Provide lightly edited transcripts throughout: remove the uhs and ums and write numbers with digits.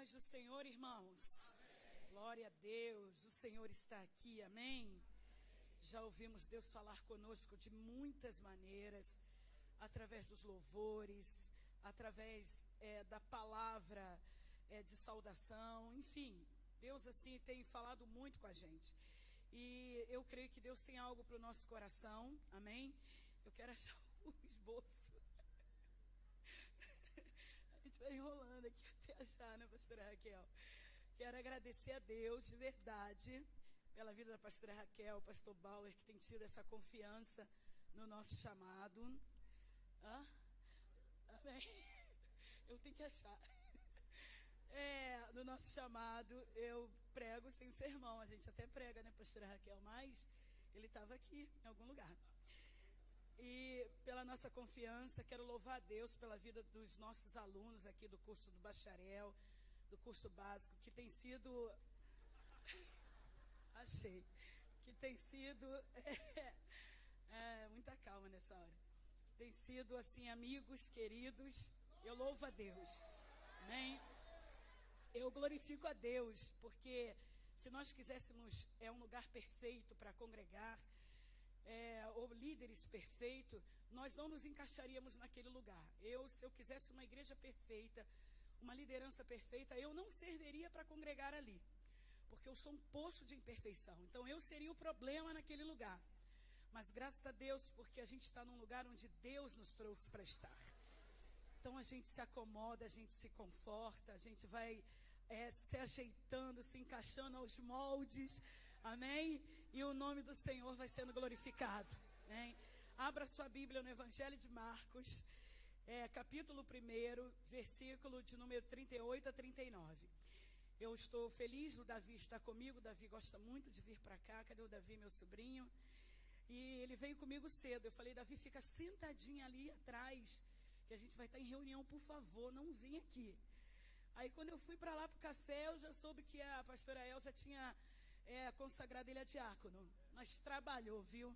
paz do Senhor, irmãos. Amém. Glória a Deus, o Senhor está aqui, amém? Já ouvimos Deus falar conosco de muitas maneiras, através dos louvores, através da palavra de saudação, enfim, Deus assim tem falado muito com a gente. E eu creio que Deus tem algo para o nosso coração, amém? Eu quero achar o esboço. A gente vai enrolando aqui até achar, né, pastora Raquel? Quero agradecer a Deus de verdade pela vida da pastora Raquel, pastor Bauer, que tem tido essa confiança no nosso chamado. Amém? Eu tenho que achar. No nosso chamado, eu prego sem sermão. A gente até prega, né, pastora Raquel? Mas ele estava aqui, em algum lugar. E pela nossa confiança, quero louvar a Deus pela vida dos nossos alunos aqui do curso do bacharel, do curso básico, que tem sido... Achei. Que tem sido... muita calma nessa hora. Tem sido, assim, amigos queridos. Eu louvo a Deus. Amém? Eu glorifico a Deus, porque se nós quiséssemos um lugar perfeito para congregar, ou líderes perfeitos, nós não nos encaixaríamos naquele lugar. Se eu quisesse uma igreja perfeita, uma liderança perfeita, eu não serviria para congregar ali, porque eu sou um poço de imperfeição. Então eu seria o problema naquele lugar. Mas graças a Deus, porque a gente está num lugar onde Deus nos trouxe para estar. Então a gente se acomoda, a gente se conforta, a gente vai se ajeitando, se encaixando aos moldes, amém? E o nome do Senhor vai sendo glorificado, amém? Abra sua Bíblia no Evangelho de Marcos, capítulo 1, versículo de número 38 a 39. Eu estou feliz, o Davi está comigo, o Davi gosta muito de vir para cá. Cadê o Davi, meu sobrinho? E ele veio comigo cedo. Eu falei, Davi, fica sentadinho ali atrás, que a gente vai estar em reunião, por favor, não vem aqui. Aí quando eu fui para lá para o café, eu já soube que a pastora Elza tinha consagrado ele a diácono. Mas trabalhou, viu?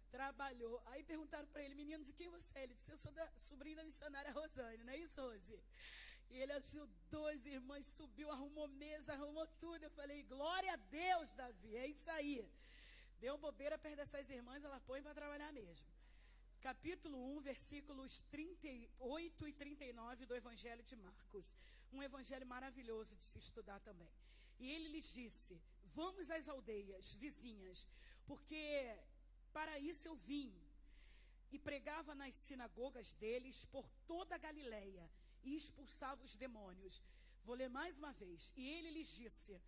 Trabalhou. Aí perguntaram para ele, menino, de quem você é? Ele disse, eu sou sobrinho da missionária Rosane, não é isso, Rose? E ele ajudou as irmãs, subiu, arrumou mesa, arrumou tudo. Eu falei, glória a Deus, Davi, é isso aí. Deu bobeira perto dessas irmãs, ela põe para trabalhar mesmo. Capítulo 1, versículos 38 e 39 do Evangelho de Marcos. Um evangelho maravilhoso de se estudar também. E ele lhes disse, vamos às aldeias vizinhas, porque para isso eu vim. E pregava nas sinagogas deles por toda a Galileia e expulsava os demônios. Vou ler mais uma vez. E ele lhes disse,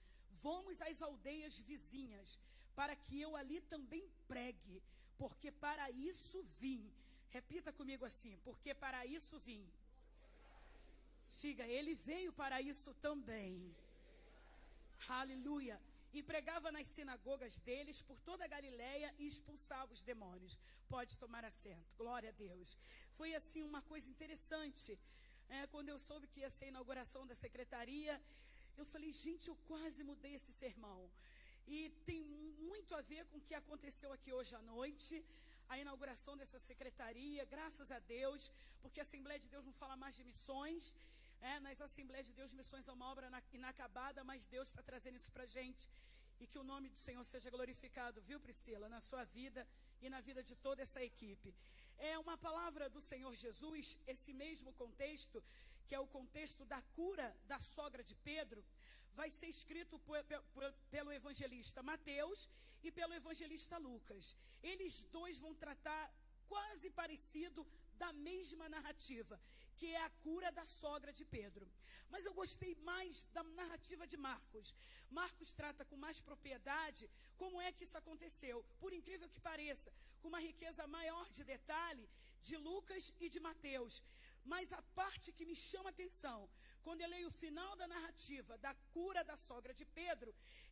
vamos às aldeias vizinhas, para que eu ali também pregue, porque para isso vim. Repita comigo assim, porque para isso vim. Diga, ele veio para isso também. Aleluia. E pregava nas sinagogas deles por toda a Galileia e expulsava os demônios. Pode tomar assento, glória a Deus. Foi assim uma coisa interessante. Quando eu soube que ia ser a inauguração da secretaria, eu falei, gente, eu quase mudei esse sermão. E tem muito a ver com o que aconteceu aqui hoje à noite, a inauguração dessa secretaria, graças a Deus, porque a Assembleia de Deus não fala mais de missões, nas Assembleias de Deus, missões é uma obra inacabada, mas Deus está trazendo isso para a gente, e que o nome do Senhor seja glorificado, viu, Priscila, na sua vida e na vida de toda essa equipe. É uma palavra do Senhor Jesus, esse mesmo contexto, que é o contexto da cura da sogra de Pedro, vai ser escrito pelo evangelista Mateus e pelo evangelista Lucas. Eles dois vão tratar quase parecido da mesma narrativa, que é a cura da sogra de Pedro. Mas eu gostei mais da narrativa de Marcos. Marcos trata com mais propriedade como é que isso aconteceu, por incrível que pareça, com uma riqueza maior de detalhe de Lucas e de Mateus. Mas a parte que me chama a atenção, quando eu leio o final da narrativa da cura da sogra de Pedro,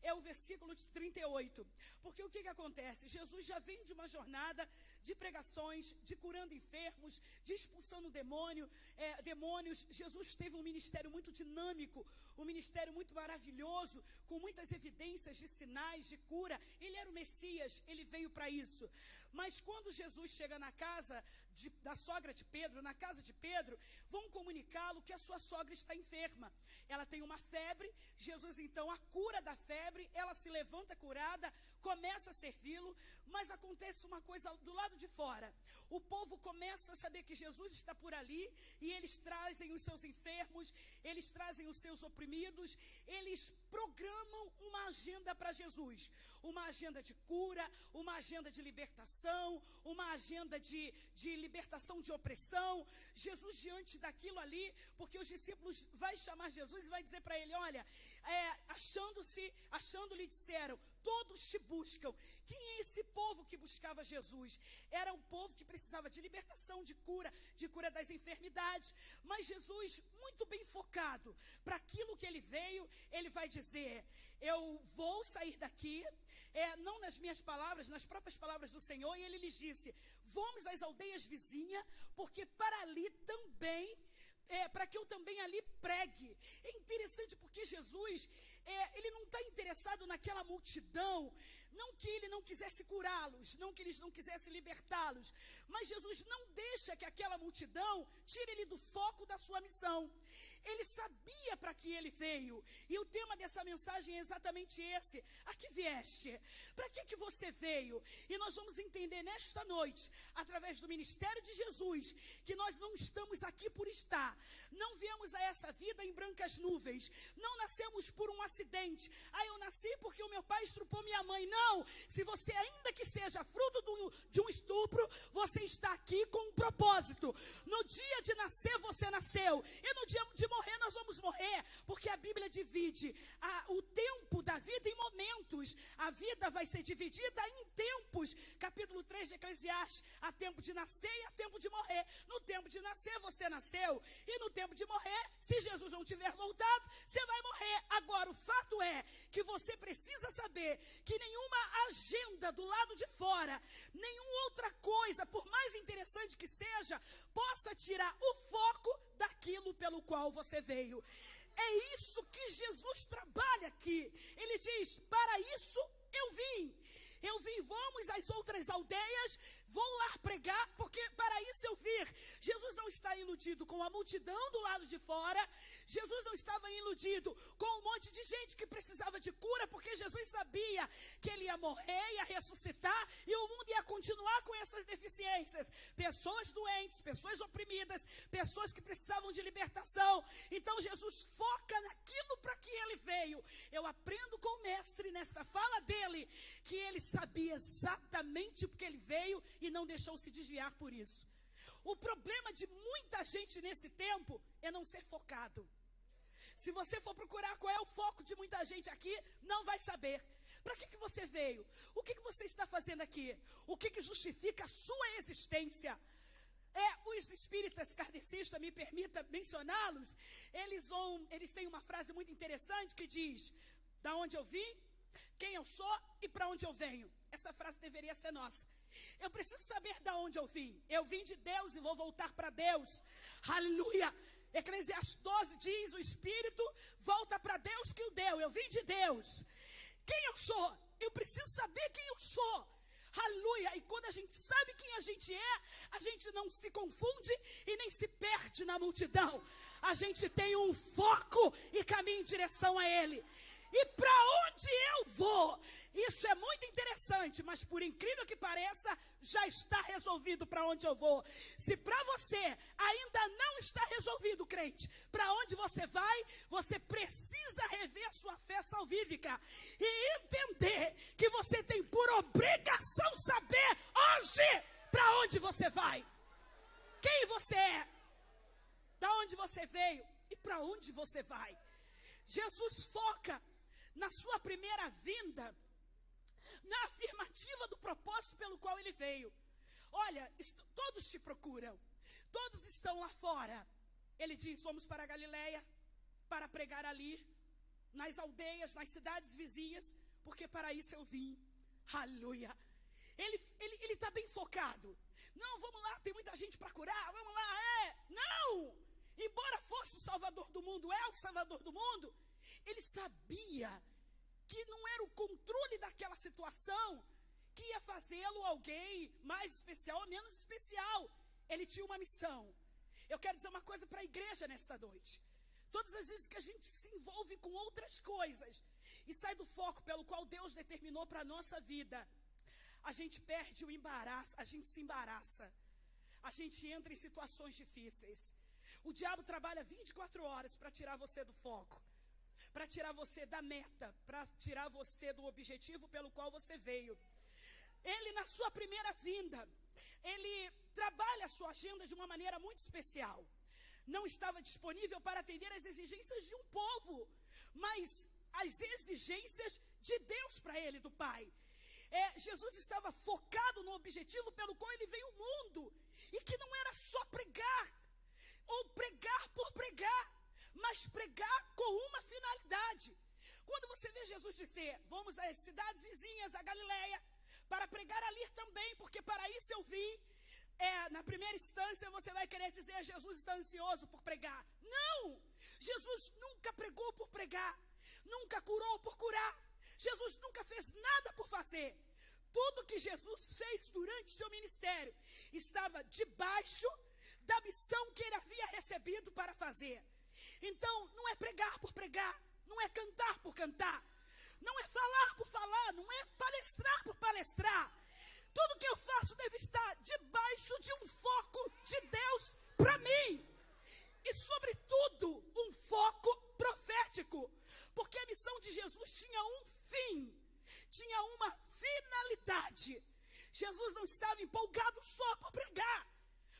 é o versículo 38. Porque o que acontece? Jesus já vem de uma jornada de pregações, de curando enfermos, de expulsando demônios. Jesus teve um ministério muito dinâmico, um ministério muito maravilhoso, com muitas evidências de sinais, de cura. Ele era o Messias, ele veio para isso. Mas quando Jesus chega na casa da sogra de Pedro, na casa de Pedro, vão comunicá-lo que a sua sogra está enferma. Ela tem uma febre, Jesus então a cura da febre, ela se levanta curada, começa a servi-lo, mas acontece uma coisa do lado de fora. O povo começa a saber que Jesus está por ali, e eles trazem os seus enfermos, eles trazem os seus oprimidos, eles programam uma agenda para Jesus, uma agenda de cura, uma agenda de libertação, uma agenda de libertação de opressão. Jesus, diante daquilo ali, porque os discípulos vai chamar Jesus e vai dizer para ele, olha, achando-lhe disseram, todos te buscam. Quem é esse povo que buscava Jesus? Era um povo que precisava de libertação, de cura das enfermidades. Mas Jesus, muito bem focado para aquilo que ele veio, ele vai dizer, eu vou sair daqui, não nas minhas palavras, nas próprias palavras do Senhor, e ele lhes disse, vamos às aldeias vizinhas, porque para ali também, para que eu também ali pregue. É interessante porque Jesus, ele não está interessado naquela multidão, não que ele não quisesse curá-los, não que eles não quisessem libertá-los, mas Jesus não deixa que aquela multidão tire ele do foco da sua missão. Ele sabia para que ele veio, e o tema dessa mensagem é exatamente esse, a que vieste? Para que você veio? E nós vamos entender nesta noite, através do ministério de Jesus, que nós não estamos aqui por estar, não viemos a essa vida em brancas nuvens, não nascemos por um acidente, eu nasci porque o meu pai estrupou minha mãe. Não, se você ainda que seja fruto de um estupro, você está aqui com um propósito. No dia de nascer você nasceu, e no dia de morrer nós vamos morrer, porque a Bíblia divide o tempo da vida em momentos. A vida vai ser dividida em tempos, capítulo 3 de Eclesiastes, há tempo de nascer e há tempo de morrer. No tempo de nascer você nasceu, e no tempo de morrer, se Jesus não tiver voltado, você vai morrer. Agora o fato é que você precisa saber que nenhuma agenda do lado de fora, nenhuma outra coisa, por mais interessante que seja, possa tirar o foco daquilo pelo qual você veio. É isso que Jesus trabalha aqui. Ele diz, para isso eu vim, vamos às outras aldeias, vou lá pregar, porque para isso eu vir. Jesus não está iludido com a multidão do lado de fora, Jesus não estava iludido com um monte de gente que precisava de cura, porque Jesus sabia que ele ia morrer, ia ressuscitar, e o mundo ia continuar com essas deficiências, pessoas doentes, pessoas oprimidas, pessoas que precisavam de libertação. Então Jesus foca naquilo para que ele veio. Eu aprendo com o mestre nesta fala dele, que ele sabia exatamente porque ele veio e não deixou se desviar por isso. O problema de muita gente nesse tempo é não ser focado. Se você for procurar qual é o foco de muita gente aqui, não vai saber. Para que você veio? O que você está fazendo aqui? O que justifica a sua existência? Os espíritas kardecistas, me permita mencioná-los, eles têm uma frase muito interessante que diz, da onde eu vim, quem eu sou e para onde eu venho. Essa frase deveria ser nossa. Eu preciso saber de onde eu vim. Eu vim de Deus e vou voltar para Deus. Aleluia. Eclesiastes 12 diz, o Espírito volta para Deus que o deu. Eu vim de Deus. Quem eu sou? Eu preciso saber quem eu sou. Aleluia. E quando a gente sabe quem a gente é, a gente não se confunde e nem se perde na multidão. A gente tem um foco e caminha em direção a Ele. E para onde eu vou? Isso é muito interessante, mas por incrível que pareça, já está resolvido para onde eu vou. Se para você ainda não está resolvido, crente, para onde você vai, você precisa rever a sua fé salvífica e entender que você tem por obrigação saber hoje para onde você vai. Quem você é? Da onde você veio e para onde você vai? Jesus foca na sua primeira vinda, na afirmativa do propósito pelo qual ele veio. Olha, todos te procuram, todos estão lá fora. Ele diz, vamos para a Galileia, para pregar ali, nas aldeias, nas cidades vizinhas, porque para isso eu vim. Aleluia. Ele está bem focado. Não, vamos lá, tem muita gente para curar, vamos lá, não, embora fosse o Salvador do mundo, é o Salvador do mundo, ele sabia que não era o controle daquela situação que ia fazê-lo alguém mais especial ou menos especial. Ele tinha uma missão. Eu quero dizer uma coisa para a igreja nesta noite. Todas as vezes que a gente se envolve com outras coisas e sai do foco pelo qual Deus determinou para a nossa vida, a gente perde o embaraço, a gente se embaraça, a gente entra em situações difíceis. O diabo trabalha 24 horas para tirar você do foco, para tirar você da meta, para tirar você do objetivo pelo qual você veio. Ele, na sua primeira vinda, ele trabalha a sua agenda de uma maneira muito especial. Não estava disponível para atender às exigências de um povo, mas as exigências de Deus para ele, do Pai. Jesus estava focado no objetivo pelo qual ele veio ao mundo, e que não era só pregar, ou pregar por pregar, mas pregar com uma finalidade. Quando você vê Jesus dizer, vamos às cidades vizinhas, a Galileia, para pregar ali também, porque para isso eu vim, na primeira instância você vai querer dizer, Jesus está ansioso por pregar. Não! Jesus nunca pregou por pregar, nunca curou por curar, Jesus nunca fez nada por fazer. Tudo que Jesus fez durante o seu ministério estava debaixo da missão que ele havia recebido para fazer. Então, não é pregar por pregar, não é cantar por cantar, não é falar por falar, não é palestrar por palestrar. Tudo que eu faço deve estar debaixo de um foco de Deus para mim. E, sobretudo, um foco profético. Porque a missão de Jesus tinha um fim, tinha uma finalidade. Jesus não estava empolgado só por pregar.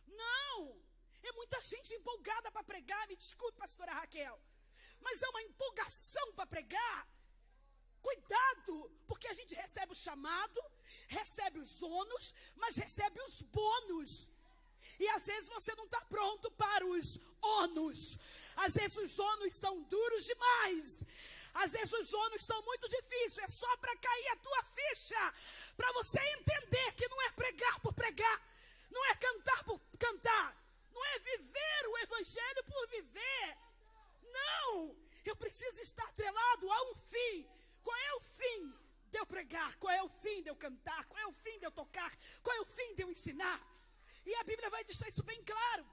Não! É muita gente empolgada para pregar, me desculpe, pastora Raquel. Mas é uma empolgação para pregar. Cuidado, porque a gente recebe o chamado, recebe os ônus, mas recebe os bônus. E às vezes você não está pronto para os ônus. Às vezes os ônus são duros demais. Às vezes os ônus são muito difíceis. É só para cair a tua ficha, para você entender que não é pregar por pregar, não é cantar por cantar, não é viver o evangelho por viver. Não, eu preciso estar atrelado a um fim. Qual é o fim de eu pregar? Qual é o fim de eu cantar? Qual é o fim de eu tocar? Qual é o fim de eu ensinar? E a Bíblia vai deixar isso bem claro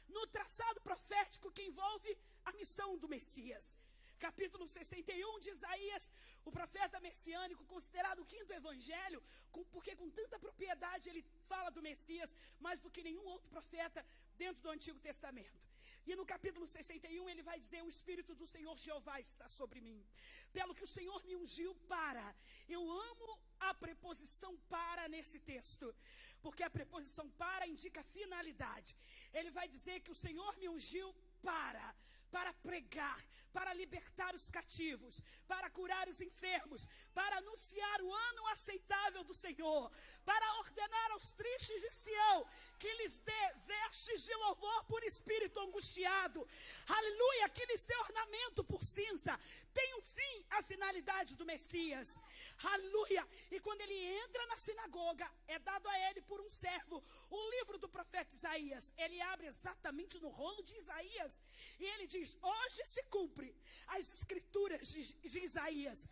no traçado profético que envolve a missão do Messias. Capítulo 61 de Isaías, o profeta messiânico, considerado o quinto evangelho, porque com tanta propriedade ele fala do Messias, mais do que nenhum outro profeta dentro do Antigo Testamento. E no capítulo 61 ele vai dizer, o Espírito do Senhor Jeová está sobre mim, pelo que o Senhor me ungiu para. Eu amo a preposição para nesse texto, porque a preposição para indica finalidade. Ele vai dizer que o Senhor me ungiu para pregar, para libertar os cativos, para curar os enfermos, para anunciar o ano aceitável do Senhor, para ordenar aos tristes de Sião que lhes dê vestes de louvor por espírito angustiado, aleluia, que lhes dê ornamento por cinza. Tem um fim a finalidade do Messias, aleluia. E quando ele entra na sinagoga, é dado a ele por um servo o livro do profeta Isaías. Ele abre exatamente no rolo de Isaías e ele diz, hoje se cumpre as escrituras de Isaías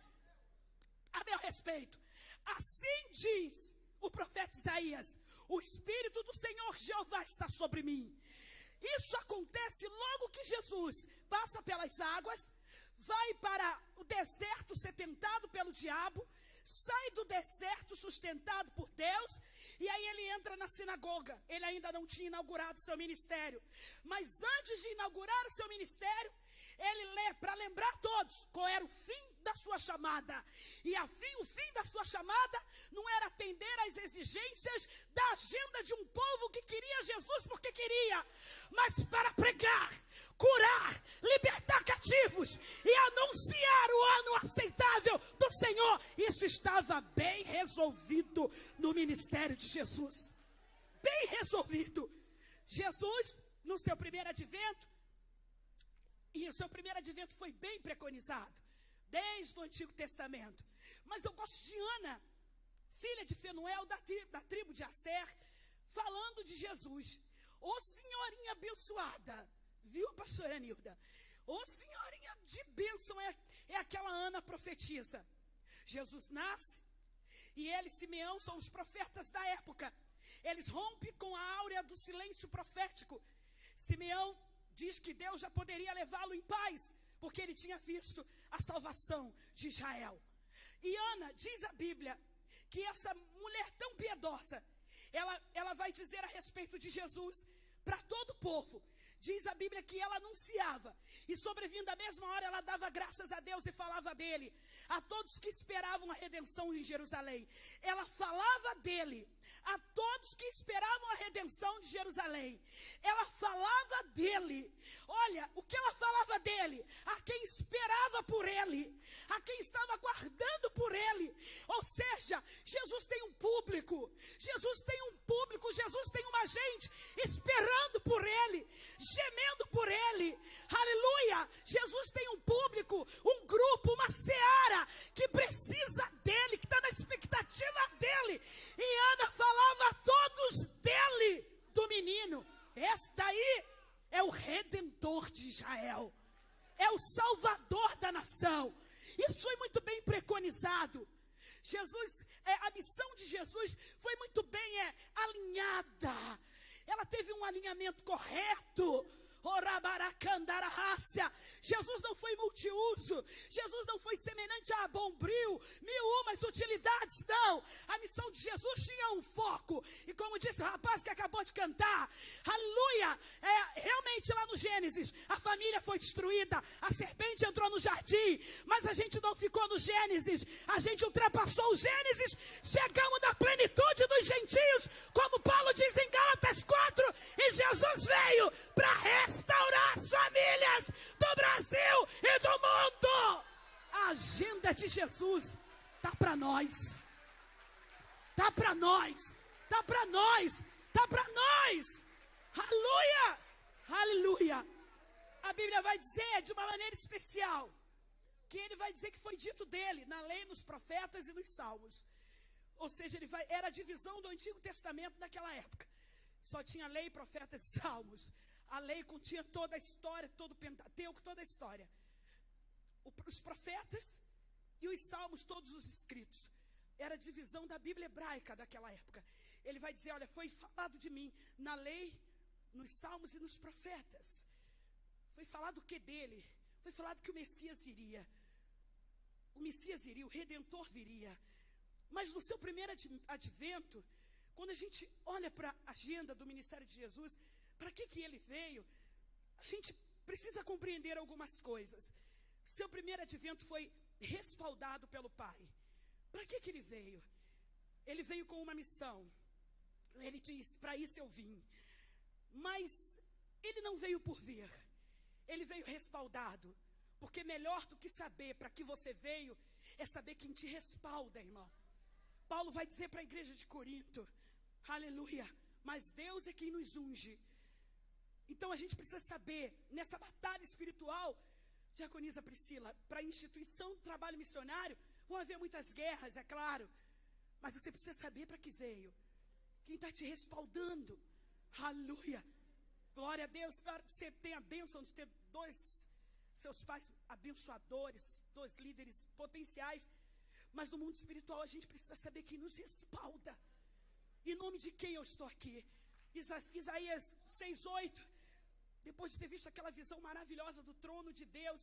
a meu respeito. Assim diz o profeta Isaías, o Espírito do Senhor Jeová está sobre mim. Isso acontece logo que Jesus passa pelas águas, vai para o deserto ser tentado pelo diabo, sai do deserto sustentado por Deus, e aí ele entra na sinagoga. Ele ainda não tinha inaugurado seu ministério, mas antes de inaugurar o seu ministério, ele lê para lembrar todos qual era o fim da sua chamada. E o fim da sua chamada não era atender às exigências da agenda de um povo que queria Jesus porque queria, mas para pregar, curar, libertar cativos e anunciar o ano aceitável do Senhor. Isso estava bem resolvido no ministério de Jesus. Bem resolvido. Jesus, no seu primeiro advento, e o seu primeiro advento foi bem preconizado, desde o Antigo Testamento. Mas eu gosto de Ana, filha de Fenuel, da tribo de Asser, falando de Jesus. Ô senhorinha abençoada, viu, pastora Nilda? Ô senhorinha de bênção, é aquela Ana profetiza. Jesus nasce, e ele e Simeão são os profetas da época. Eles rompem com a áurea do silêncio profético. Simeão diz que Deus já poderia levá-lo em paz, porque ele tinha visto a salvação de Israel. E Ana, diz a Bíblia, que essa mulher tão piedosa, ela vai dizer a respeito de Jesus para todo o povo. Diz a Bíblia que ela anunciava, e sobrevindo a mesma hora ela dava graças a Deus e falava dele, a todos que esperavam a redenção em Jerusalém. Ela falava dele, a todos que esperavam a redenção de Jerusalém. Ela falava dele. Olha, o que ela falava dele? A quem esperava por ele, a quem estava aguardando por ele. Ou seja, Jesus tem um público, Jesus tem um público, Jesus tem uma gente esperando por ele, gemendo por ele. Aleluia! Jesus tem um público, um grupo, uma seara que precisa dele, que está na expectativa dele. E Ana falava a todos dele, do menino. Esse daí é o Redentor de Israel, é o Salvador da nação. Isso foi muito bem preconizado. Jesus, a missão de Jesus foi muito bem alinhada. Ela teve um alinhamento correto. Jesus não foi multiuso, Jesus não foi semelhante a bombril, 1001 utilidades, não. A missão de Jesus tinha um foco, e como disse o rapaz que acabou de cantar, aleluia, realmente lá no Gênesis, a família foi destruída, a serpente entrou no jardim, mas a gente não ficou no Gênesis, a gente ultrapassou o Gênesis, chegamos na plenitude dos gentios, como Paulo diz em Gálatas 4, e Jesus veio para restaurar as famílias do Brasil e do mundo. A agenda de Jesus está para nós, está para nós, está para nós, está para nós. Aleluia, aleluia. A Bíblia vai dizer de uma maneira especial, que ele vai dizer que foi dito dele na lei, nos profetas e nos salmos. Ou seja, era a divisão do Antigo Testamento naquela época. Só tinha lei, profetas e salmos. A lei continha toda a história, todo o Pentateuco, toda a história. Os profetas e os salmos, todos os escritos. Era a divisão da Bíblia hebraica daquela época. Ele vai dizer, olha, foi falado de mim na lei, nos salmos e nos profetas. Foi falado o que dele? Foi falado que o Messias viria. O Messias viria, o Redentor viria. Mas no seu primeiro advento, quando a gente olha para a agenda do ministério de Jesus, para que ele veio, a gente precisa compreender algumas coisas. Seu primeiro advento foi respaldado pelo Pai. Para que ele veio? Ele veio com uma missão. Ele diz, para isso eu vim. Mas ele não veio por vir. Ele veio respaldado. Porque melhor do que saber para que você veio, é saber quem te respalda, irmão. Paulo vai dizer para a igreja de Corinto, aleluia, mas Deus é quem nos unge. Então a gente precisa saber, nessa batalha espiritual, diaconisa Priscila, para a instituição do trabalho missionário, vão haver muitas guerras, é claro, mas você precisa saber para que veio, quem está te respaldando, aleluia, glória a Deus. Claro que você tem a bênção de ter seus pais abençoadores, 2 líderes potenciais, mas no mundo espiritual a gente precisa saber quem nos respalda, em nome de quem eu estou aqui. Isaías 6:8, depois de ter visto aquela visão maravilhosa do trono de Deus,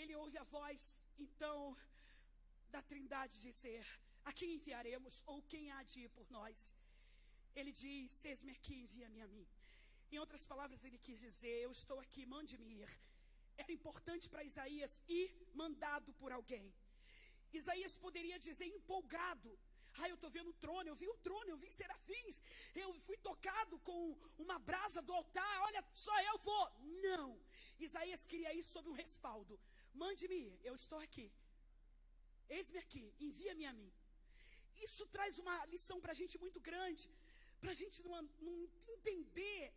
ele ouve a voz, então, da Trindade dizer, a quem enviaremos, ou quem há de ir por nós? Ele diz, eis-me aqui, envia-me a mim. Em outras palavras, ele quis dizer, eu estou aqui, mande-me ir. Era importante para Isaías ir mandado por alguém. Isaías poderia dizer empolgado, eu estou vendo o trono, eu vi o trono, eu vi serafins, eu fui tocado com uma brasa do altar, olha, só eu vou. Não, Isaías queria ir sob um respaldo. Mande-me ir, eu estou aqui, eis-me aqui, envia-me a mim. Isso traz uma lição para a gente muito grande, para a gente não entender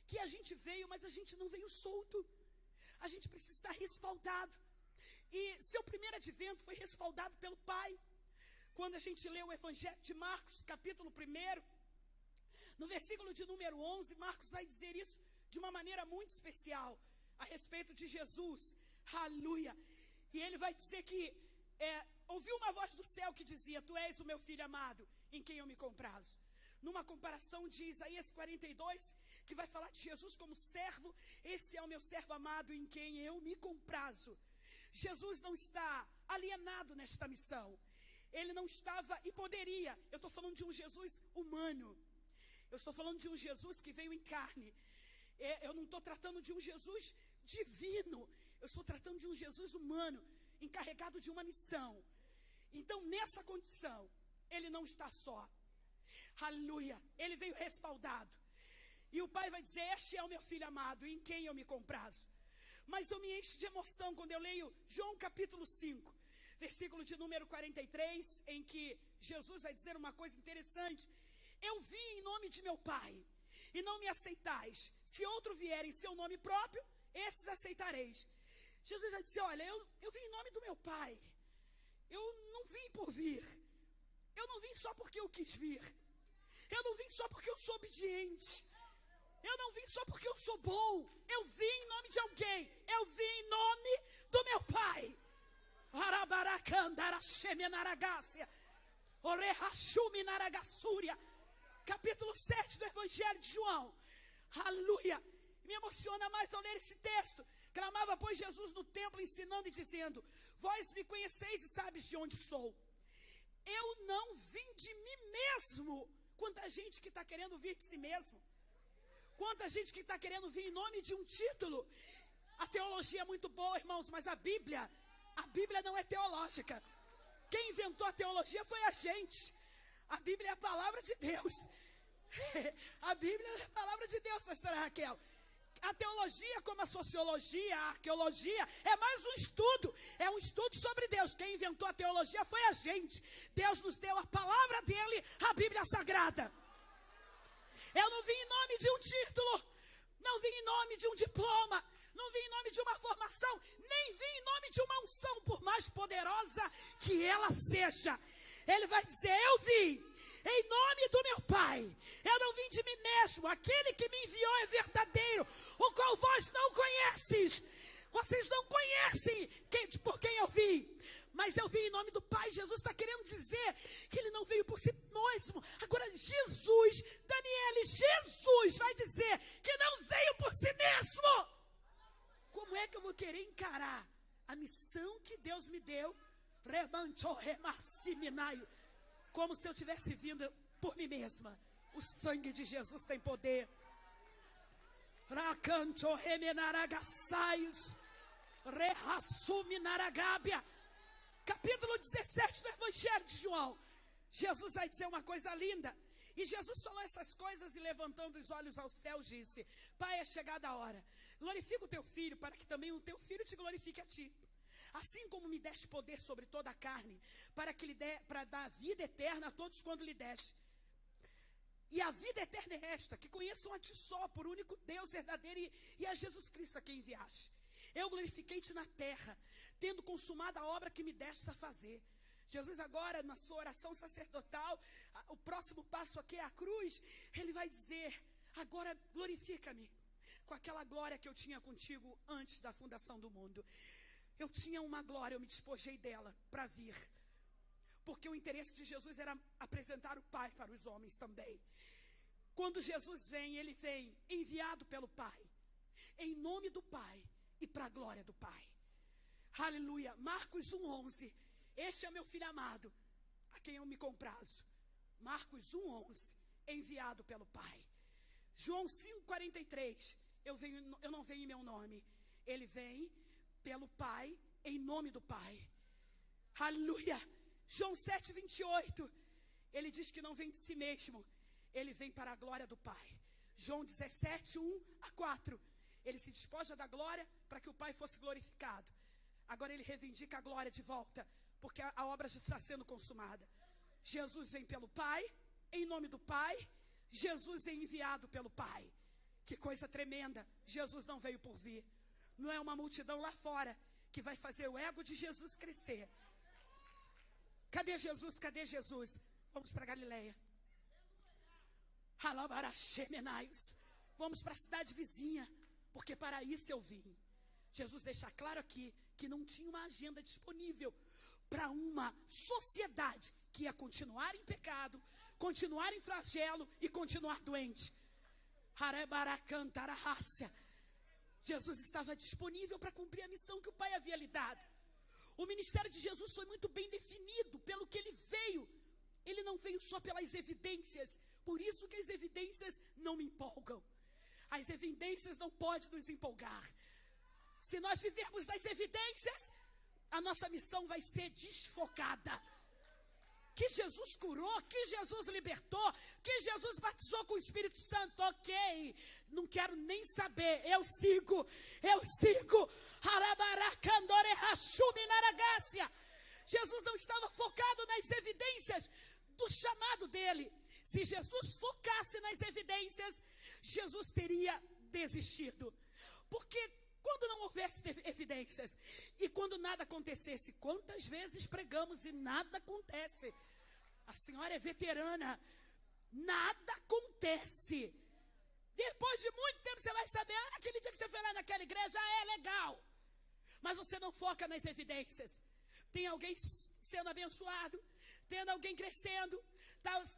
que a gente veio, mas a gente não veio solto. A gente precisa estar respaldado. E seu primeiro advento foi respaldado pelo Pai. Quando a gente lê o Evangelho de Marcos, capítulo 1, no versículo de número 11, Marcos vai dizer isso de uma maneira muito especial, a respeito de Jesus, aleluia. E ele vai dizer que ouviu uma voz do céu que dizia, tu és o meu filho amado, em quem eu me comprazo. numa comparação de Isaías 42, que vai falar de Jesus como servo. Esse é o meu servo amado em quem eu me comprazo. Jesus não está alienado nesta missão. Ele não estava e poderia. Eu estou falando de um Jesus humano. Eu estou falando de um Jesus que veio em carne. Eu não estou tratando de um Jesus divino. Eu estou tratando de um Jesus humano, encarregado de uma missão. Então, nessa condição, ele não está só. Aleluia. Ele veio respaldado. E o pai vai dizer: este é o meu filho amado, em quem eu me comprazo. Mas eu me encho de emoção quando eu leio João capítulo 5, versículo de número 43, em que Jesus vai dizer uma coisa interessante: eu vim em nome de meu pai, e não me aceitais. Se outro vier em seu nome próprio, esses aceitareis. Jesus vai dizer: olha, eu vim em nome do meu pai. Eu não vim por vir. Eu não vim só porque eu quis vir. Eu não vim só porque eu sou obediente. Eu não vim só porque eu sou bom. Eu vim em nome de alguém. Eu vim em nome do meu pai. Capítulo 7 do Evangelho de João. Aleluia. Me emociona mais ao ler esse texto. Clamava, pois, Jesus no templo, ensinando e dizendo: vós me conheceis e sabes de onde sou. Eu não vim de mim mesmo. Quanta gente que está querendo vir de si mesmo. Quanta gente que está querendo vir em nome de um título. A teologia é muito boa, irmãos, mas a Bíblia não é teológica. Quem inventou a teologia foi a gente. A Bíblia é a palavra de Deus. A Bíblia é a palavra de Deus, pastora Raquel. A teologia, como a sociologia, a arqueologia, é mais um estudo. É um estudo sobre Deus. Quem inventou a teologia foi a gente. Deus nos deu a palavra dele, a Bíblia Sagrada. Eu não vim em nome de um título, não vim em nome de um diploma, não vim em nome de uma formação, nem vim em nome de uma unção, por mais poderosa que ela seja. Ele vai dizer: eu vim em nome do meu Pai. Eu não vim de mim mesmo. Aquele que me enviou é verdadeiro, o qual vós não conheces. Vocês não conhecem por quem eu vim, mas eu vim em nome do Pai. Jesus está querendo dizer que ele não veio por si mesmo. Agora Jesus, Daniele, Jesus vai dizer que não veio por si mesmo. Como é que eu vou querer encarar a missão que Deus me deu, como se eu tivesse vindo por mim mesma? O sangue de Jesus tem poder. Capítulo 17 do Evangelho de João. Jesus vai dizer uma coisa linda. E Jesus falou essas coisas e, levantando os olhos aos céus, disse: Pai, é chegada a hora. Glorifica o teu filho, para que também o teu filho te glorifique a ti. Assim como me deste poder sobre toda a carne, para dar vida eterna a todos quando lhe deste. E a vida eterna é esta: que conheçam a ti só, por único Deus verdadeiro, e a Jesus Cristo a quem enviaste. Eu glorifiquei-te na terra, tendo consumado a obra que me deste a fazer. Jesus agora, na sua oração sacerdotal, o próximo passo aqui é a cruz. Ele vai dizer: agora glorifica-me com aquela glória que eu tinha contigo antes da fundação do mundo. Eu tinha uma glória, eu me despojei dela para vir. Porque o interesse de Jesus era apresentar o Pai para os homens também. Quando Jesus vem, ele vem enviado pelo Pai, em nome do Pai e para a glória do Pai. Aleluia. Marcos 1:11. Este é meu filho amado, a quem eu me comprazo. Marcos 1:11. Enviado pelo Pai. João 5:43. Eu não venho em meu nome. Ele vem pelo Pai, em nome do Pai. Aleluia. João 7:28. Ele diz que não vem de si mesmo. Ele vem para a glória do Pai. João 17:1-4. Ele se despoja da glória para que o Pai fosse glorificado. Agora ele reivindica a glória de volta, porque a obra já está sendo consumada. Jesus vem pelo Pai, em nome do Pai. Jesus é enviado pelo Pai. Que coisa tremenda. Jesus não veio por vir. Não é uma multidão lá fora que vai fazer o ego de Jesus crescer. Cadê Jesus? Cadê Jesus? Vamos para Galileia. Vamos para a cidade vizinha, porque para isso eu vim. Jesus deixa claro aqui que não tinha uma agenda disponível para uma sociedade que ia continuar em pecado, continuar em flagelo e continuar doente. Jesus estava disponível para cumprir a missão que o Pai havia lhe dado. O ministério de Jesus foi muito bem definido pelo que ele veio. Ele não veio só pelas evidências. Por isso que as evidências não me empolgam. As evidências não podem nos empolgar. Se nós vivermos das evidências, a nossa missão vai ser desfocada. Que Jesus curou, que Jesus libertou, que Jesus batizou com o Espírito Santo, ok, não quero nem saber, eu sigo. Jesus não estava focado nas evidências do chamado dele. Se Jesus focasse nas evidências, Jesus teria desistido. Porque quando não houvesse evidências e quando nada acontecesse, quantas vezes pregamos e nada acontece? A senhora é veterana, nada acontece. Depois de muito tempo você vai saber, aquele dia que você foi lá naquela igreja é legal, mas você não foca nas evidências. Tem alguém sendo abençoado, tendo alguém crescendo,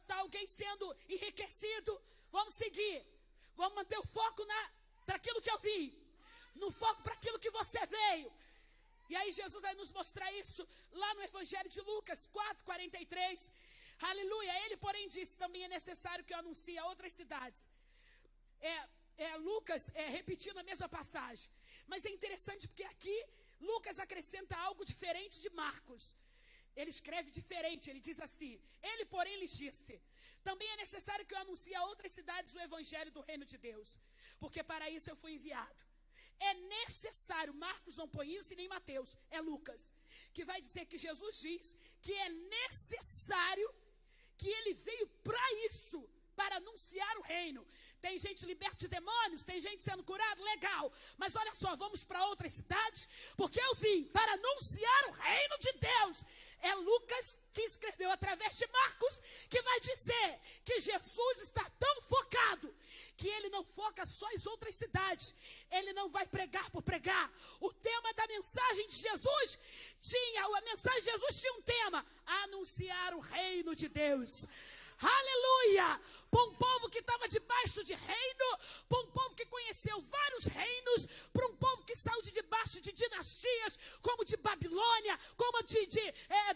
tá alguém sendo enriquecido. Vamos seguir, vamos manter o foco para aquilo que eu vi, no foco para aquilo que você veio. E aí Jesus vai nos mostrar isso lá no Evangelho de Lucas 4:43. Aleluia. Ele, porém, disse: também é necessário que eu anuncie a outras cidades. Lucas repetindo a mesma passagem. Mas é interessante porque aqui Lucas acrescenta algo diferente de Marcos. Ele escreve diferente, ele diz assim: ele, porém, lhes disse: também é necessário que eu anuncie a outras cidades o evangelho do reino de Deus, porque para isso eu fui enviado. É necessário, Marcos não põe isso e nem Mateus, é Lucas, que vai dizer que Jesus diz que é necessário, que ele veio para isso, para anunciar o reino. Tem gente liberta de demônios, tem gente sendo curado, legal. Mas olha só, vamos para outras cidades, porque eu vim para anunciar o reino de Deus. É Lucas que escreveu através de Marcos, que vai dizer que Jesus está tão focado, que ele não foca só as outras cidades. Ele não vai pregar por pregar. O tema da mensagem de Jesus a mensagem de Jesus tinha um tema: anunciar o reino de Deus. Aleluia! Para um povo que estava debaixo de reino, para um povo que conheceu vários reinos, para um povo que saiu de debaixo de dinastias, como de Babilônia, como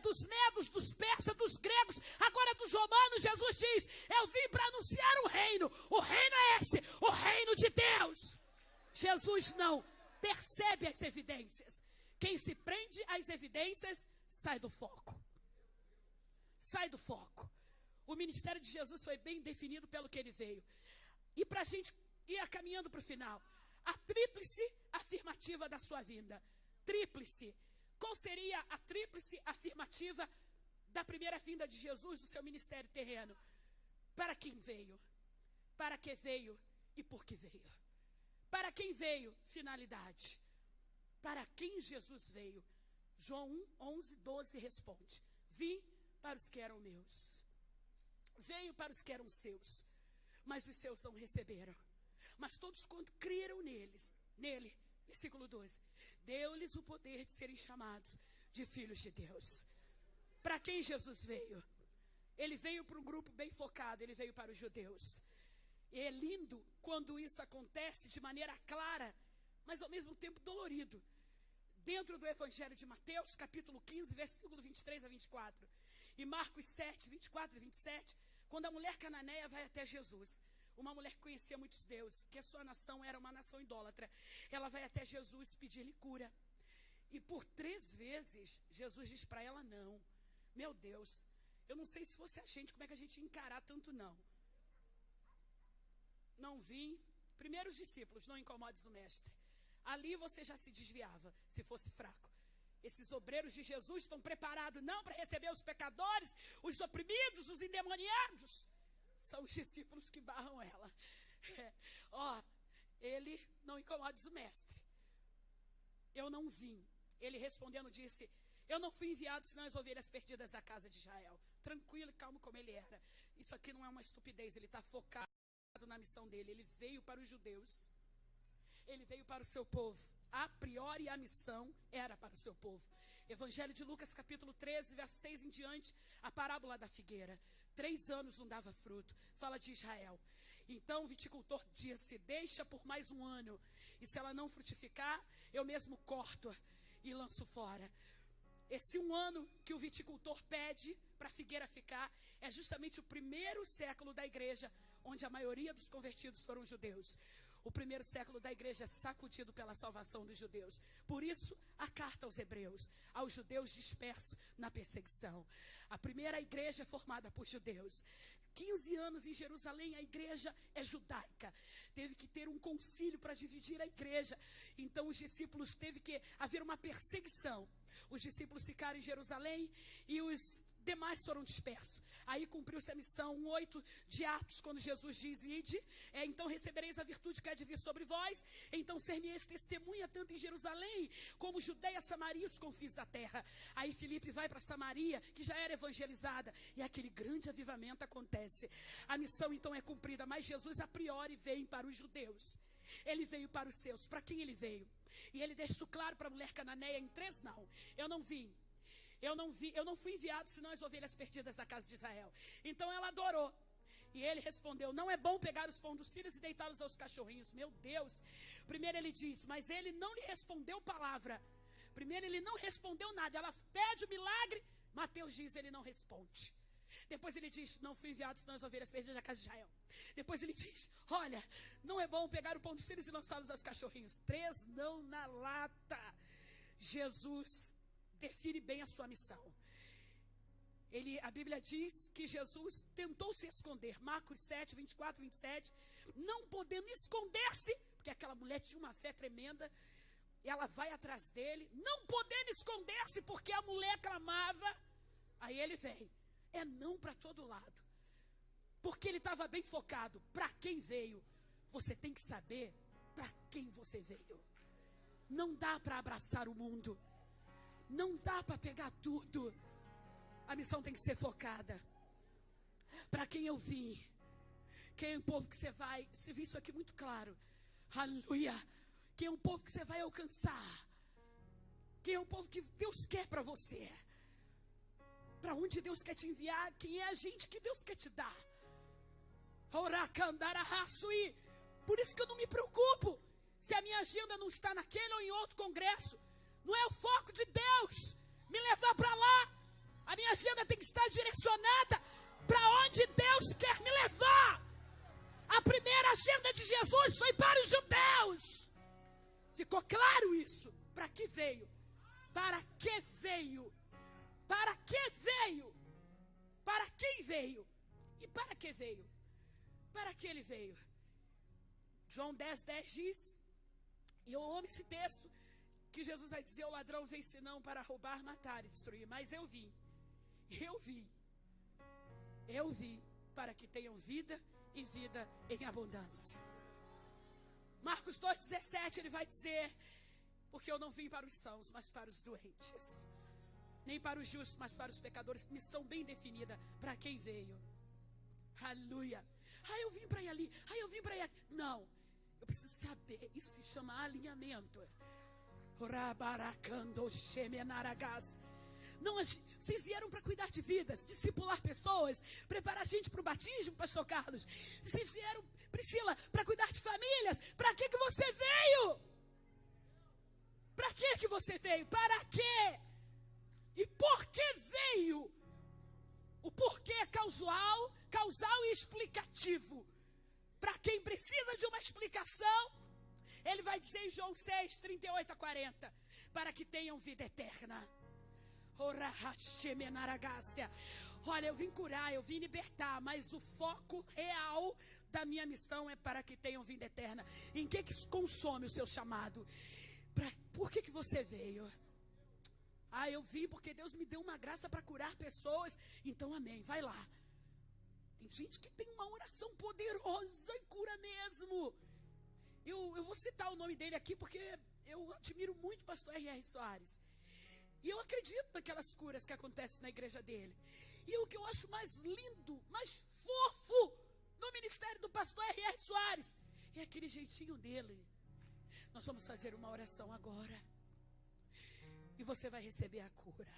dos medos, dos persas, dos gregos, agora dos romanos. Jesus diz: eu vim para anunciar o reino é esse, o reino de Deus. Jesus não percebe as evidências. Quem se prende às evidências, sai do foco. Sai do foco. O ministério de Jesus foi bem definido pelo que ele veio. E para a gente ir caminhando para o final, a tríplice afirmativa da sua vinda. Tríplice. Qual seria a tríplice afirmativa da primeira vinda de Jesus, do seu ministério terreno? Para quem veio? Para que veio e por que veio? Para quem veio? Finalidade. Para quem Jesus veio? João 1:11-12 responde: vim para os que eram meus. Veio para os que eram seus, mas os seus não receberam. Mas todos quanto creram nele, versículo 12, deu-lhes o poder de serem chamados de filhos de Deus. Para quem Jesus veio? Ele veio para um grupo bem focado, ele veio para os judeus. E é lindo quando isso acontece de maneira clara, mas ao mesmo tempo dolorido. Dentro do Evangelho de Mateus, capítulo 15, versículo 23-24. E Marcos 7, 24 e 27, quando a mulher cananeia vai até Jesus, uma mulher que conhecia muitos deuses, que a sua nação era uma nação idólatra, ela vai até Jesus pedir-lhe cura. E por 3 vezes, Jesus diz para ela não. Meu Deus, eu não sei se fosse a gente, como é que a gente ia encarar tanto não. Não vim. Primeiro os discípulos: não incomodes o mestre. Ali você já se desviava, se fosse fraco. Esses obreiros de Jesus estão preparados não para receber os pecadores, os oprimidos, os endemoniados. São os discípulos que barram ela. Ele não incomodes o mestre. Eu não vim. Ele respondendo disse: eu não fui enviado senão as ovelhas perdidas da casa de Israel. Tranquilo e calmo como ele era. Isso aqui não é uma estupidez, ele está focado na missão dele. Ele veio para os judeus. Ele veio para o seu povo. A priori a missão era para o seu povo. Evangelho de Lucas capítulo 13, verso 6 em diante, a parábola da figueira. 3 anos não dava fruto. Fala de Israel. Então o viticultor disse: deixa por mais 1 ano, e se ela não frutificar, eu mesmo corto e lanço fora. Esse 1 ano que o viticultor pede para a figueira ficar é justamente o primeiro século da igreja, onde a maioria dos convertidos foram judeus. O primeiro século da igreja é sacudido pela salvação dos judeus. Por isso, a carta aos hebreus, aos judeus dispersos na perseguição. A primeira igreja é formada por judeus. 15 anos em Jerusalém, a igreja é judaica. Teve que ter um concílio para dividir a igreja. Então os discípulos, teve que haver uma perseguição. Os discípulos ficaram em Jerusalém e os demais foram dispersos. Aí cumpriu-se a missão 8 de Atos, quando Jesus diz: ide, então recebereis a virtude que há de vir sobre vós, então ser-me-eis testemunha tanto em Jerusalém, como Judeia, Samaria e os confins da terra. Aí Filipe vai para Samaria, que já era evangelizada, e aquele grande avivamento acontece. A missão então é cumprida, mas Jesus a priori veio para os judeus. Ele veio para os seus. Para quem ele veio? E ele deixa isso claro para a mulher cananeia em 3, não. Eu não fui enviado senão as ovelhas perdidas da casa de Israel. Então ela adorou. E ele respondeu: não é bom pegar os pães dos filhos e deitá-los aos cachorrinhos. Meu Deus. Primeiro ele diz, mas ele não lhe respondeu palavra. Primeiro ele não respondeu nada. Ela pede o milagre. Mateus diz, ele não responde. Depois ele diz: não fui enviado senão as ovelhas perdidas da casa de Israel. Depois ele diz: olha, não é bom pegar o pão dos filhos e lançá-los aos cachorrinhos. 3 não na lata. Jesus define bem a sua missão. A Bíblia diz que Jesus tentou se esconder. Marcos 7, 24, 27. Não podendo esconder-se, porque aquela mulher tinha uma fé tremenda. Ela vai atrás dele, não podendo esconder-se, porque a mulher clamava. Aí ele vem. É não para todo lado. Porque ele estava bem focado. Para quem veio? Você tem que saber para quem você veio. Não dá para abraçar o mundo. Não dá para pegar tudo. A missão tem que ser focada. Para quem eu vim? Quem é o povo que você vai? Você viu isso aqui muito claro. Aleluia. Quem é o povo que você vai alcançar? Quem é o povo que Deus quer para você? Para onde Deus quer te enviar? Quem é a gente que Deus quer te dar? Por isso que eu não me preocupo se a minha agenda não está naquele ou em outro congresso. Não é o foco de Deus me levar para lá. A minha agenda tem que estar direcionada para onde Deus quer me levar. A primeira agenda de Jesus foi para os judeus. Ficou claro isso? Para que veio? Para que veio? Para que veio? Para quem veio? E para que veio? Para que ele veio? João 10, 10 diz, e eu amo esse texto, que Jesus vai dizer: o ladrão vem senão para roubar, matar e destruir. Mas eu vim para que tenham vida e vida em abundância. Marcos 2,17 ele vai dizer: porque eu não vim para os sãos, mas para os doentes, nem para os justos, mas para os pecadores. Missão bem definida. Para quem veio? Aleluia. Eu vim para ir ali. Eu vim para ir aqui. Não, eu preciso saber. Isso se chama alinhamento. Não, vocês vieram para cuidar de vidas, discipular pessoas, preparar gente para o batismo, pastor Carlos. Vocês vieram, Priscila, para cuidar de famílias. Para que você veio? Para que você veio? Para quê? E por que veio? O porquê é causal e explicativo. Para quem precisa de uma explicação, ele vai dizer em João 6, 38 a 40, para que tenham vida eterna. Olha, eu vim curar, eu vim libertar, mas o foco real da minha missão é para que tenham vida eterna. Em que consome o seu chamado? Por que você veio? Eu vim porque Deus me deu uma graça para curar pessoas. Então amém, vai lá. Tem gente que tem uma oração poderosa e cura mesmo. Eu vou citar o nome dele aqui porque eu admiro muito o pastor R.R. Soares. E eu acredito naquelas curas que acontecem na igreja dele. E o que eu acho mais lindo, mais fofo no ministério do pastor R.R. Soares é aquele jeitinho dele. Nós vamos fazer uma oração agora. E você vai receber a cura.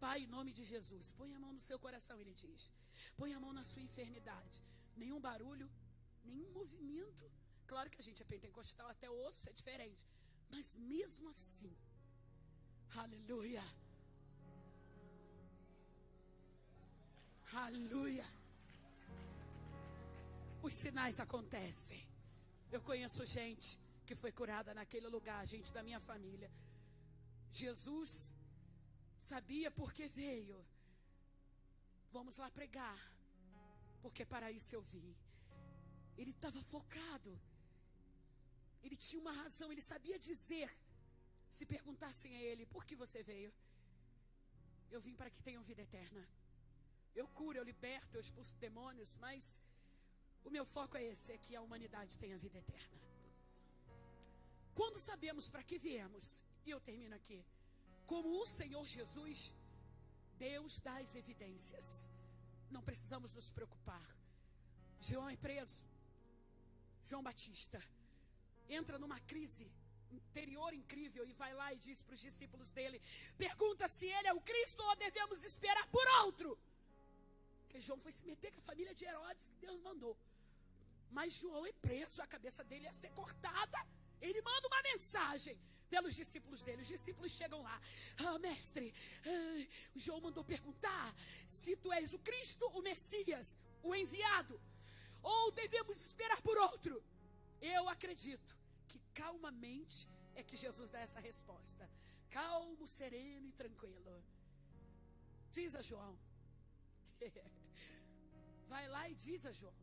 Pai, em nome de Jesus, põe a mão no seu coração, ele diz. Põe a mão na sua enfermidade. Nenhum barulho, nenhum movimento. Claro que a gente é pentecostal, até o osso é diferente. Mas mesmo assim, aleluia. Aleluia. Os sinais acontecem. Eu conheço gente que foi curada naquele lugar, gente da minha família. Jesus sabia por que veio. Vamos lá pregar, porque para isso eu vim. Ele estava focado. Ele tinha uma razão, ele sabia dizer. Se perguntassem a ele, por que você veio? Eu vim para que tenham vida eterna. Eu curo, eu liberto, eu expulso demônios, mas o meu foco é esse, é que a humanidade tenha vida eterna. Quando sabemos para que viemos, e eu termino aqui, como o Senhor Jesus, Deus dá as evidências. Não precisamos nos preocupar. João é preso. João Batista entra numa crise interior incrível e vai lá e diz para os discípulos dele, pergunta se ele é o Cristo ou devemos esperar por outro. Porque João foi se meter com a família de Herodes que Deus mandou. Mas João é preso, a cabeça dele ia ser cortada. Ele manda uma mensagem pelos discípulos dele. Os discípulos chegam lá. Mestre, João mandou perguntar se tu és o Cristo, o Messias, o enviado, ou devemos esperar por outro. Eu acredito que calmamente é que Jesus dá essa resposta. Calmo, sereno e tranquilo. Diz a João. Vai lá e diz a João.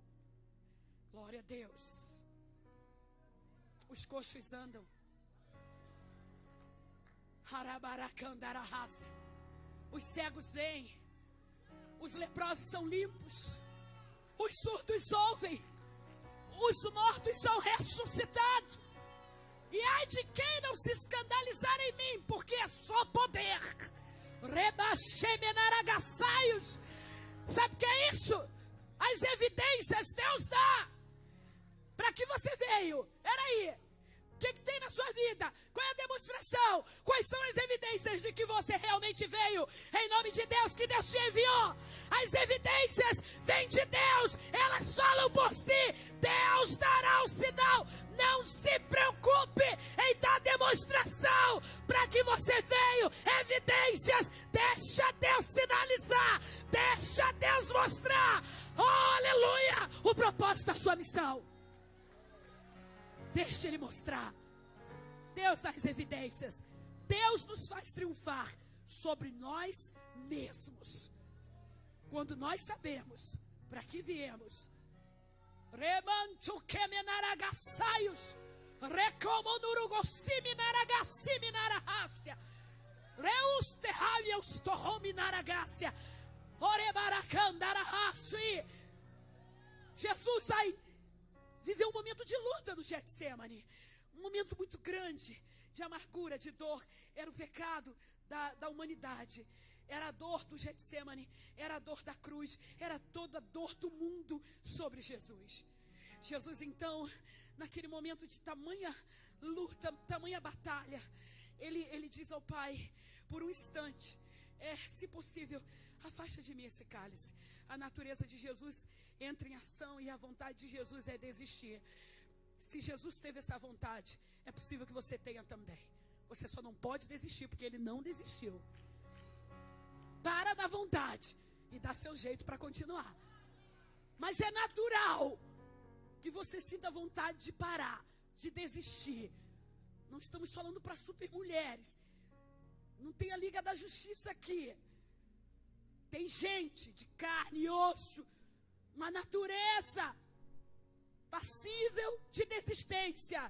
Glória a Deus. Os coxos andam. Os cegos veem. Os leprosos são limpos. Os surdos ouvem. Os mortos são ressuscitados. E ai de quem não se escandalizar em mim, porque é só poder. Sabe o que é isso? As evidências Deus dá. Para que você veio? Era aí. O que tem na sua vida? Qual é a demonstração? Quais são as evidências de que você realmente veio? Em nome de Deus, que Deus te enviou. As evidências vêm de Deus. Elas falam por si. Deus dará o sinal. Não se preocupe em dar demonstração para que você veio. Evidências. Deixa Deus sinalizar. Deixa Deus mostrar. Oh, aleluia. O propósito da sua missão. Deixa Ele mostrar. Deus dá as evidências. Deus nos faz triunfar sobre nós mesmos. Quando nós sabemos para que viemos. Jesus aí viveu um momento de luta no Getsemane. Um momento muito grande de amargura, de dor. Era o pecado da humanidade. Era a dor do Getsemane. Era a dor da cruz. Era toda a dor do mundo sobre Jesus. Jesus então, naquele momento de tamanha luta, tamanha batalha, ele diz ao Pai, por um instante, se possível, afasta de mim esse cálice. A natureza de Jesus entra em ação e a vontade de Jesus é desistir. Se Jesus teve essa vontade, é possível que você tenha também. Você só não pode desistir porque Ele não desistiu. Para da vontade e dá seu jeito para continuar. Mas é natural que você sinta vontade de parar, de desistir. Não estamos falando para super mulheres. Não tem a Liga da Justiça aqui. Tem gente de carne e osso, uma natureza passível de desistência.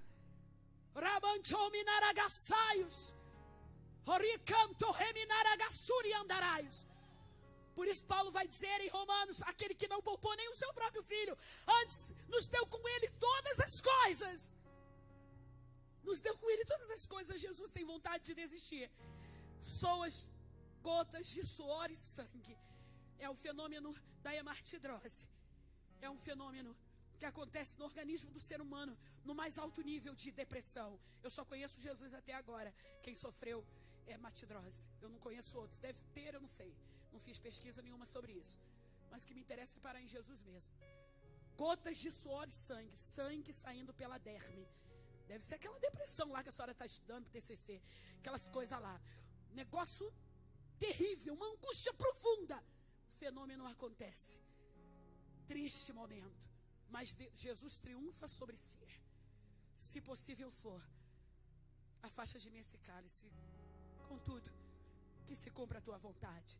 Rabanchominaragassaios, Oricanto reminaragassuri andaraios. Por isso Paulo vai dizer em Romanos, aquele que não poupou nem o seu próprio filho, antes nos deu com ele todas as coisas. Nos deu com ele todas as coisas. Jesus tem vontade de desistir. Soas gotas de suor e sangue. É o fenômeno da hemartidrose. É um fenômeno que acontece no organismo do ser humano, no mais alto nível de depressão. Eu só conheço Jesus até agora, quem sofreu é matidrose. Eu não conheço outros. Deve ter, eu não sei. Não fiz pesquisa nenhuma sobre isso. Mas o que me interessa é parar em Jesus mesmo. Gotas de suor e sangue. Sangue saindo pela derme. Deve ser aquela depressão lá que a senhora está estudando para o TCC. Aquelas coisas lá. Negócio terrível, uma angústia profunda. O fenômeno acontece. Triste momento. Mas Jesus triunfa sobre si. Se possível for, afasta de mim esse cálice. Contudo, que se cumpra a tua vontade.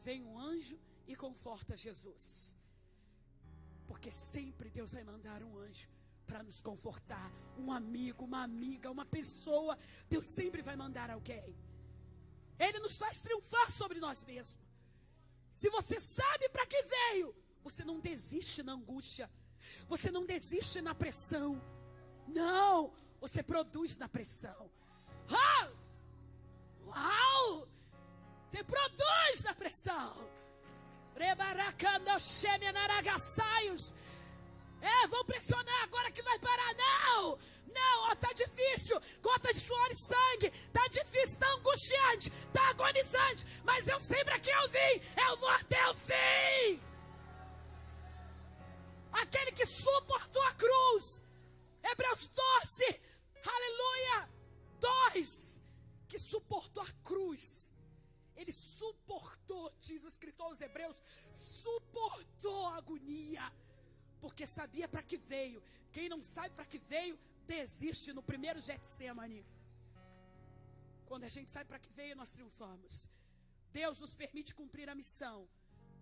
Vem um anjo e conforta Jesus. Porque sempre Deus vai mandar um anjo para nos confortar. Um amigo, uma amiga, uma pessoa. Deus sempre vai mandar alguém. Ele nos faz triunfar sobre nós mesmos. Se você sabe para que veio, você não desiste na angústia. Você não desiste na pressão. Não, você produz na pressão. Oh! Uau! Você produz na pressão. Vão pressionar agora que vai parar. Não, ó, tá difícil. Gotas de suor e sangue. Tá difícil, tá angustiante, tá agonizante. Mas eu sei para que eu vim. Eu vou até o fim. Aquele que suportou a cruz. Hebreus 12, aleluia, 2, que suportou a cruz. Ele suportou, diz o escritor aos Hebreus, suportou a agonia, porque sabia para que veio. Quem não sabe para que veio, desiste no primeiro Getsemane. Quando a gente sabe para que veio, nós triunfamos. Deus nos permite cumprir a missão,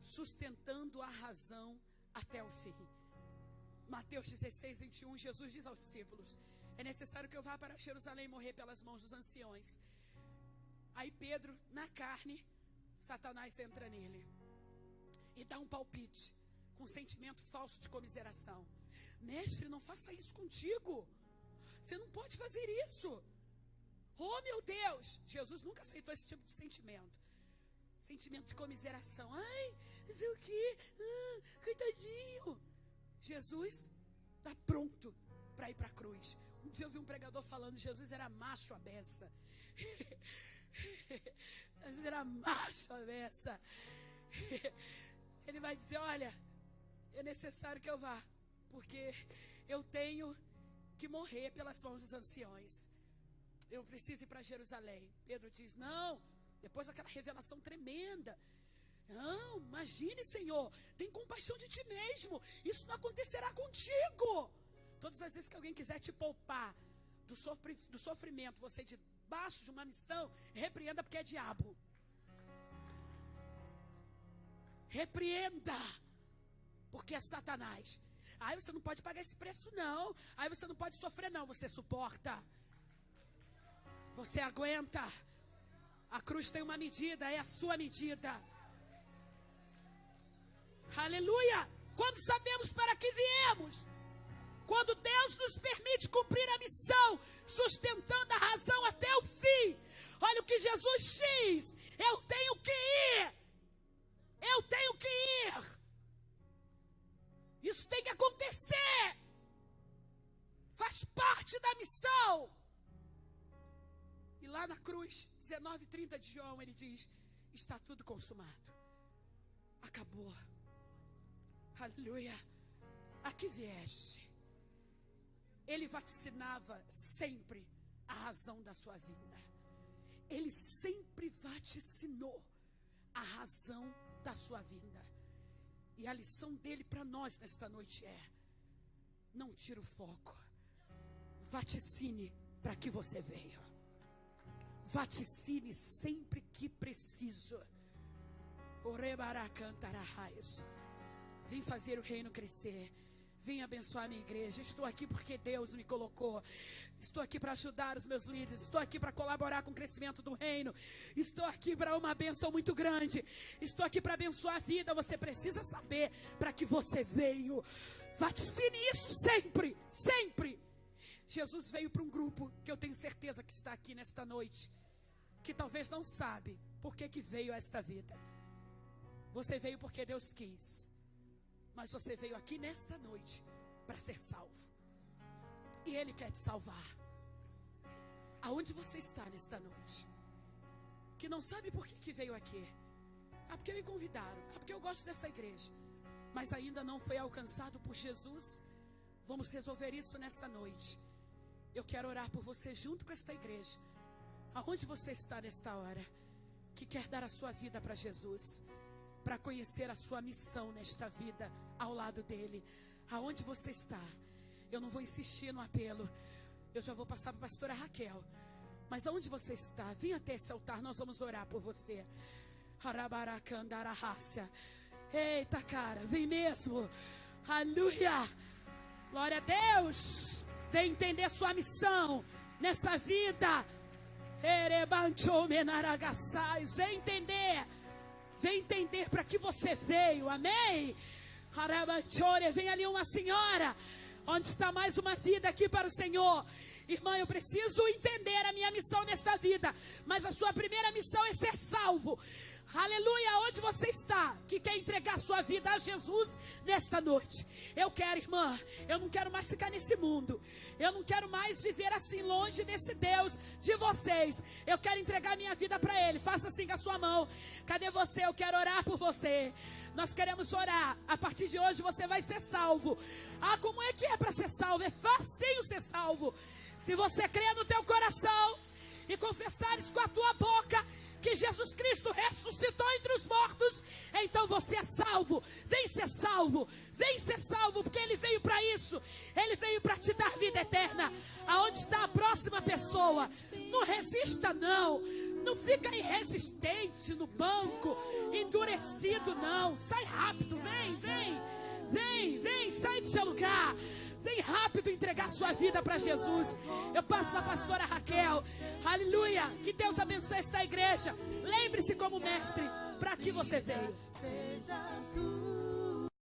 sustentando a razão até o fim. Mateus 16, 21, Jesus diz aos discípulos: é necessário que eu vá para Jerusalém morrer pelas mãos dos anciões. Aí Pedro, na carne, Satanás entra nele e dá um palpite, com sentimento falso de comiseração. Mestre, não faça isso contigo. Você não pode fazer isso. Oh meu Deus. Jesus nunca aceitou esse tipo de sentimento. Sentimento de comiseração. Ai, não sei o que. Coitadinho. Jesus está pronto para ir para a cruz. Um dia eu vi um pregador falando: Jesus era macho à beça. Jesus era macho à beça. Ele vai dizer: olha, é necessário que eu vá, porque eu tenho que morrer pelas mãos dos anciões. Eu preciso ir para Jerusalém. Pedro diz: não, depois daquela revelação tremenda. Não, imagine, Senhor, tem compaixão de ti mesmo. Isso não acontecerá contigo. Todas as vezes que alguém quiser te poupar do sofrimento, você debaixo de uma missão, repreenda, porque é diabo. Repreenda, porque é Satanás. Aí você não pode pagar esse preço, não. Aí você não pode sofrer, não. Você suporta. Você aguenta. A cruz tem uma medida, é a sua medida. Aleluia! Quando sabemos para que viemos, quando Deus nos permite cumprir a missão, sustentando a razão até o fim. Olha o que Jesus diz: eu tenho que ir. Eu tenho que ir. Isso tem que acontecer. Faz parte da missão. E lá na cruz, 19:30 de João, ele diz: está tudo consumado. Acabou. Aleluia. Aqui vieste. Ele vaticinava sempre a razão da sua vinda. Ele sempre vaticinou a razão da sua vinda. E a lição dele para nós nesta noite é: não tire o foco. Vaticine para que você veio. Vaticine sempre que preciso. Vim fazer o reino crescer. Vim abençoar a minha igreja. Estou aqui porque Deus me colocou. Estou aqui para ajudar os meus líderes. Estou aqui para colaborar com o crescimento do reino. Estou aqui para uma bênção muito grande. Estou aqui para abençoar a vida. Você precisa saber para que você veio. Vaticine isso sempre, sempre. Jesus veio para um grupo que eu tenho certeza que está aqui nesta noite, que talvez não sabe por que veio a esta vida. Você veio porque Deus quis. Mas você veio aqui nesta noite para ser salvo. E Ele quer te salvar. Aonde você está nesta noite? que não sabe por que veio aqui. Ah, porque me convidaram. Ah, porque eu gosto dessa igreja. Mas ainda não foi alcançado por Jesus. Vamos resolver isso nessa noite. Eu quero orar por você junto com esta igreja. Aonde você está nesta hora? Que quer dar a sua vida para Jesus, para conhecer a sua missão nesta vida ao lado dele. Aonde você está? Eu não vou insistir no apelo. Eu já vou passar para a pastora Raquel. Mas aonde você está? Vem até esse altar, nós vamos orar por você. Eita, cara, vem mesmo. Aleluia. Glória a Deus. Vem entender sua missão nessa vida. Vem entender. Vem entender para que você veio. Amém. Vem ali uma senhora. Onde está mais uma vida aqui para o Senhor? Irmã, eu preciso entender a minha missão nesta vida. Mas a sua primeira missão é ser salvo. Aleluia, onde você está, que quer entregar sua vida a Jesus nesta noite? Eu quero, irmã, eu não quero mais ficar nesse mundo. Eu não quero mais viver assim, longe desse Deus de vocês. Eu quero entregar minha vida para Ele. Faça assim com a sua mão. Cadê você? Eu quero orar por você. Nós queremos orar. A partir de hoje você vai ser salvo. Ah, como é que é para ser salvo? É facinho ser salvo. Se você crer no teu coração e confessares com a tua boca que Jesus Cristo ressuscitou entre os mortos, então você é salvo. Vem ser salvo, porque Ele veio para isso. Ele veio para te dar vida eterna. Aonde está a próxima pessoa? Não resista não. Não fica irresistente no banco, endurecido não. Sai rápido, vem, sai do seu lugar. Vem rápido entregar sua vida para Jesus. Eu passo para a pastora Raquel. Aleluia. Que Deus abençoe esta igreja. Lembre-se como mestre, para que você veio.